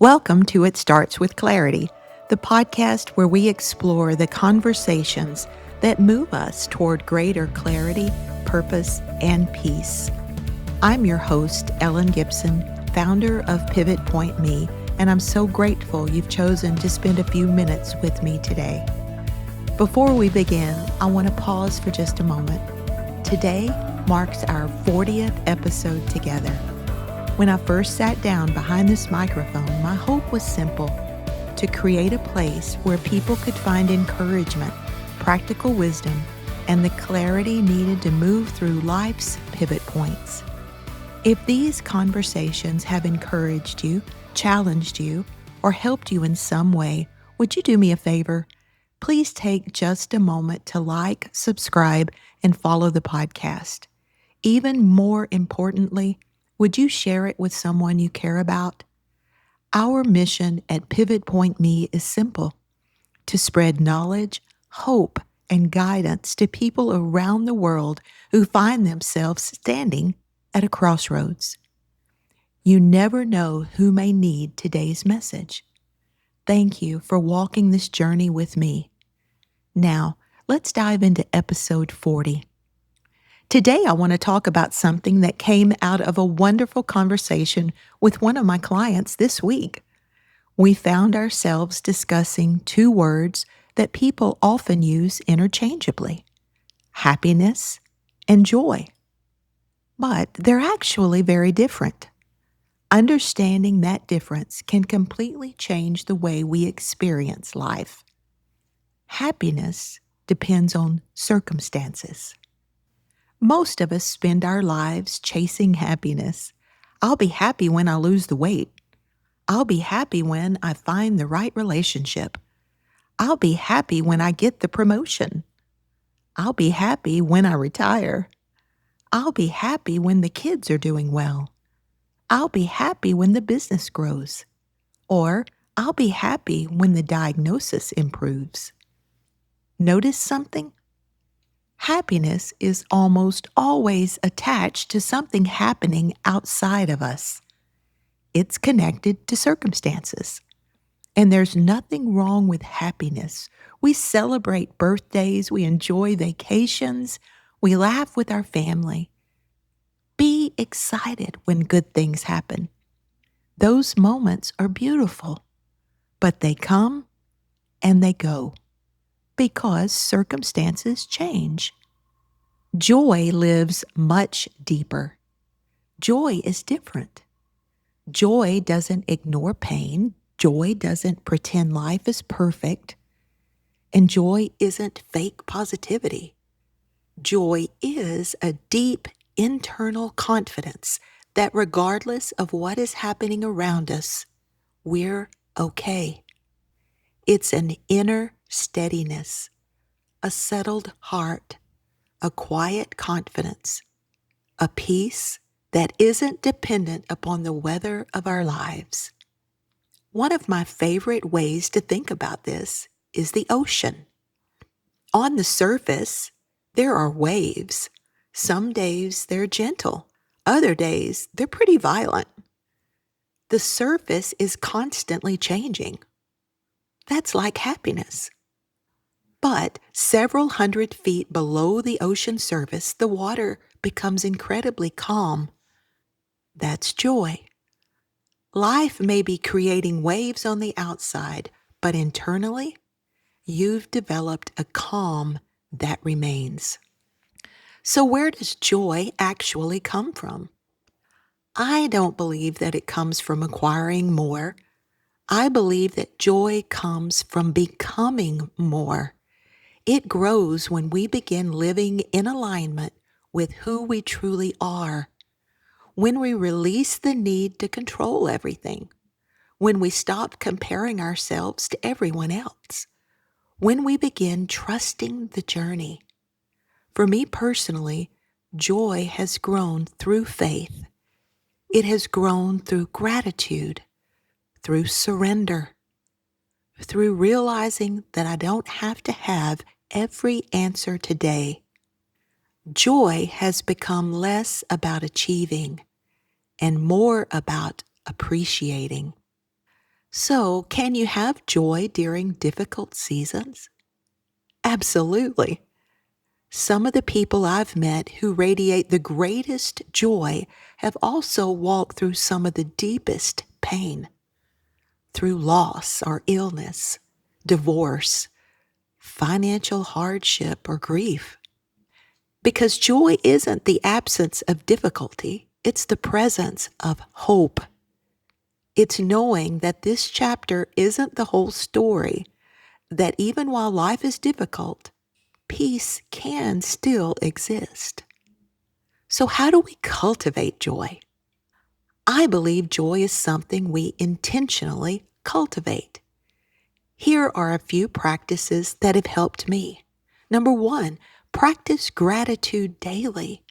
Welcome to It Starts with Clarity, the podcast where we explore the conversations that move us toward greater clarity, purpose, and peace. I'm your host, Ellen Gibson, founder of Pivot Point Me, and I'm so grateful you've chosen to spend a few minutes with me today. Before we begin, I want to pause for just a moment. Today marks our 40th episode together. When I first sat down behind this microphone, my hope was simple: to create a place where people could find encouragement, practical wisdom, and the clarity needed to move through life's pivot points. If these conversations have encouraged you, challenged you, or helped you in some way, would you do me a favor? Please take just a moment to like, subscribe, and follow the podcast. Even more importantly, would you share it with someone you care about? Our mission at Pivot Point Me is simple: to spread knowledge, hope, and guidance to people around the world who find themselves standing at a crossroads. You never know who may need today's message. Thank you for walking this journey with me. Now, let's dive into episode 40. Today, I want to talk about something that came out of a wonderful conversation with one of my clients this week. We found ourselves discussing two words that people often use interchangeably: happiness and joy. But they're actually very different. Understanding that difference can completely change the way we experience life. Happiness depends on circumstances. Most of us spend our lives chasing happiness. I'll be happy when I lose the weight. I'll be happy when I find the right relationship. I'll be happy when I get the promotion. I'll be happy when I retire. I'll be happy when the kids are doing well. I'll be happy when the business grows. Or I'll be happy when the diagnosis improves. Notice something? Happiness is almost always attached to something happening outside of us. It's connected to circumstances. And there's nothing wrong with happiness. We celebrate birthdays, we enjoy vacations, we laugh with our family. Be excited when good things happen. Those moments are beautiful, but they come and they go because circumstances change. Joy lives much deeper. Joy is different. Joy doesn't ignore pain. Joy doesn't pretend life is perfect. And joy isn't fake positivity. Joy is a deep internal confidence that regardless of what is happening around us, we're okay. It's an inner steadiness, a settled heart, a quiet confidence, a peace that isn't dependent upon the weather of our lives. One of my favorite ways to think about this is the ocean. On the surface, there are waves. Some days they're gentle. Other days they're pretty violent. The surface is constantly changing. That's like happiness. But several hundred feet below the ocean surface, the water becomes incredibly calm. That's joy. Life may be creating waves on the outside, but internally, you've developed a calm that remains. So where does joy actually come from? I don't believe that it comes from acquiring more. I believe that joy comes from becoming more. It grows when we begin living in alignment with who we truly are, when we release the need to control everything, when we stop comparing ourselves to everyone else, when we begin trusting the journey. For me personally, joy has grown through faith. It has grown through gratitude, through surrender, through realizing that I don't have to have every answer today. Joy has become less about achieving and more about appreciating. So, can you have joy during difficult seasons? Absolutely. Some of the people I've met who radiate the greatest joy have also walked through some of the deepest pain, through loss or illness, divorce, financial hardship, or grief. Because joy isn't the absence of difficulty, it's the presence of hope. It's knowing that this chapter isn't the whole story, that even while life is difficult, peace can still exist. So, how do we cultivate joy? I believe joy is something we intentionally cultivate. Here are a few practices that have helped me. Number one, practice gratitude daily.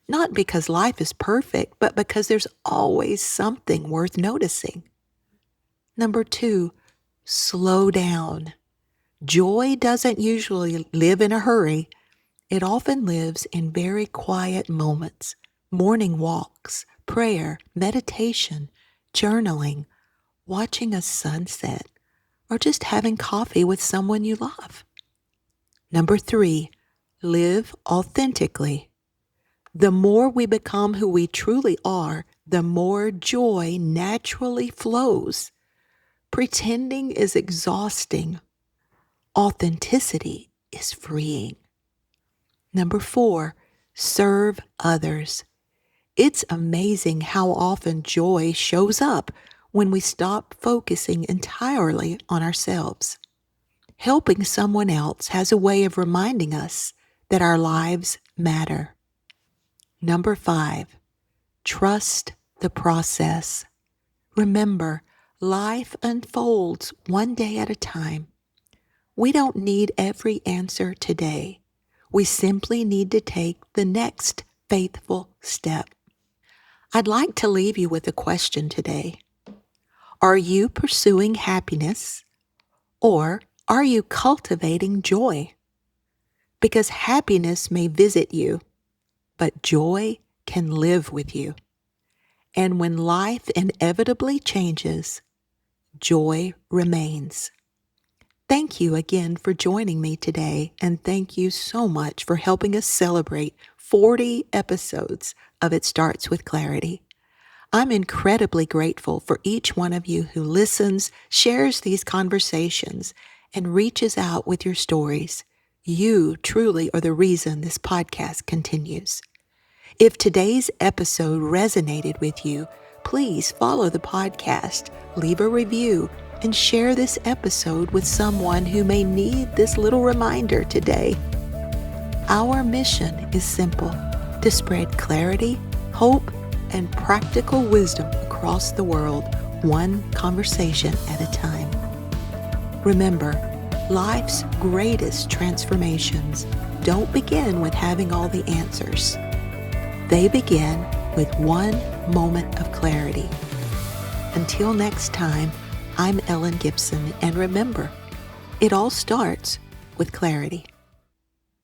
Not because life is perfect, but because there's always something worth noticing. Number two, slow down. Joy doesn't usually live in a hurry. It often lives in very quiet moments, morning walks, prayer, meditation, journaling, watching a sunset, or just having coffee with someone you love. Number three, live authentically. The more we become who we truly are, the more joy naturally flows. Pretending is exhausting. Authenticity is freeing. Number four, serve others. It's amazing how often joy shows up when we stop focusing entirely on ourselves. Helping someone else has a way of reminding us that our lives matter. Number five, trust the process. Remember, life unfolds one day at a time. We don't need every answer today. We simply need to take the next faithful step. I'd like to leave you with a question today. Are you pursuing happiness, or are you cultivating joy? Because happiness may visit you, but joy can live with you. And when life inevitably changes, joy remains. Thank you again for joining me today, and thank you so much for helping us celebrate 40 episodes of It Starts with Clarity. I'm incredibly grateful for each one of you who listens, shares these conversations, and reaches out with your stories. You truly are the reason this podcast continues. If today's episode resonated with you, please follow the podcast, leave a review, and share this episode with someone who may need this little reminder today. Our mission is simple: to spread clarity, hope, and practical wisdom across the world, one conversation at a time. Remember, life's greatest transformations don't begin with having all the answers. They begin with one moment of clarity. Until next time, I'm Ellen Gibson, and remember, it all starts with clarity.